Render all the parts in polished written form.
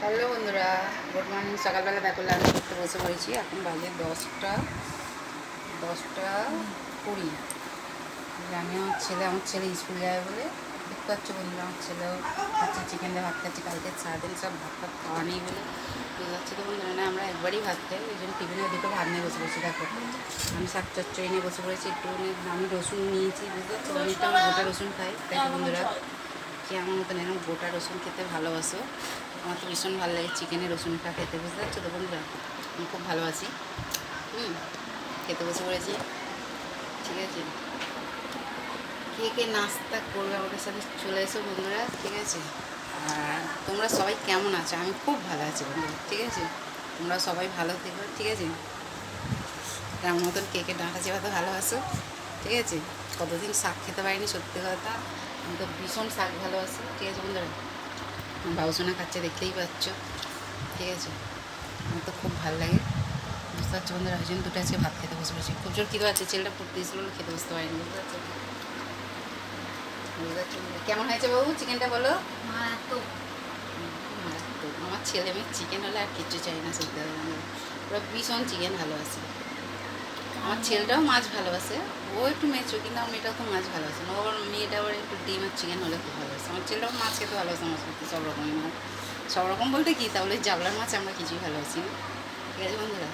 Hello বন্ধুরা, good morning. সকালবেলা দেখো লাঞ্চ করতে বসে পড়েছি। এখন বাজে 10টা 20। আমি আমার ছেলে স্কুল যাবে বলে দেখতে পাচ্ছি বন্ধুরা, আমার ছেলেও খাচ্ছে, চিকেন দিয়ে ভাত খাচ্ছে। কালকে সারাদিন সব ভাত ফাত খাওয়া নেই বলে বুঝতে পারছি তো বন্ধুরা। না, আমরা একবারই ভাত খাই, ওই জন্য টিফিনে দুটো ভাত নিয়ে বসে পড়েছি। দেখো আমি শাক চচ্চড়ি নিয়ে বসে পড়েছি, একটু আমি রসুন নিয়েছি, বুঝতে পারছি। আমি একটু গোটা রসুন খাই। দেখো বন্ধুরা, কি আমার মতন এরকম গোটা রসুন খেতে ভালোবাসো। আমার তো ভীষণ ভালো লাগে চিকেনে রসুনটা খেতে, বুঝতে পারছো তো বন্ধুরা। আমি খুব ভালোবাসি। খেতে বসে পড়েছি, ঠিক আছে। কে কে নাস্তা করবে আমাদের সাথে চলে এসো বন্ধুরা, ঠিক আছে। আর তোমরা সবাই কেমন আছো? আমি খুব ভালো আছি বন্ধুরা, ঠিক আছে। তোমরা সবাই ভালো থেকো, ঠিক আছে। আমার মতন কে কে ডাঁটা চেপাতে ভালোবাসো, ঠিক আছে। কতদিন শাক খেতে পারিনি, সত্যি কথা। আমি তো ভীষণ শাক ভালোবাসি, ঠিক আছে বন্ধুরা। বাবুসোনা খাচ্ছে, দেখতেই পাচ্ছ, ঠিক আছে। আমার তো খুব ভালো লাগে, বুঝতে পারছো বন্ধুরা। ওই জন্য দুটো আজকে ভাত খেতে বসে পড়েছি। খুব জোর খিদে পাচ্ছে, ছেলেটা পড়তে দিয়েছিল বলে খেতে বসতে পারিনি, বুঝতে পারছো। বুঝতে পারছো কেমন হয়েছে বাবু চিকেনটা, বলো। মারাত্মক। আমার ছেলে মেয়ে চিকেন হলে আর কিচ্ছু চাই না, সত্যি কথা বন্ধুরা। ওরা ভীষণ চিকেন ভালোবাসে। আমার ছেলেটাও মাছ ভালোবাসে, ও একটু মেচো, কিন্তু আমার মেয়েটাও তো মাছ ভালোবাসে না। ওর মেয়েটা আবার একটু ডিম আর চিকেন হলে খুব ভালোবাসে। আমার ছেলেটাও মাছ খেতে ভালোবাসে, মাছ খেতে সব রকমই মাছ। সব রকম বলতে কি, তাহলে জাবলার মাছ আমরা কিছুই ভালোবাসি না, ঠিক আছে বন্ধুরা।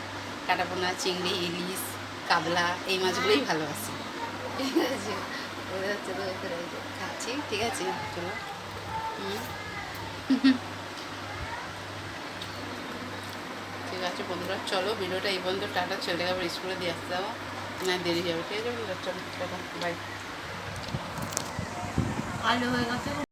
কাটাপোনা, চিংড়ি, ইলিশ, কাতলা, এই মাছগুলোই ভালোবাসি, ঠিক আছে। ওদের হচ্ছে তো খাচ্ছি, ঠিক আছে। চলো। ঠিক আছে বন্ধুরা, চলো ভিডিওটা এই পর্যন্ত। টাটা। ছেলেটাকে আবার স্কুলে দিয়ে আসতে যাবো, না দেরি যাবে, ঠিক আছে বন্ধুরা। চলো টাটা, বাই। ভালো হয়ে গেছে।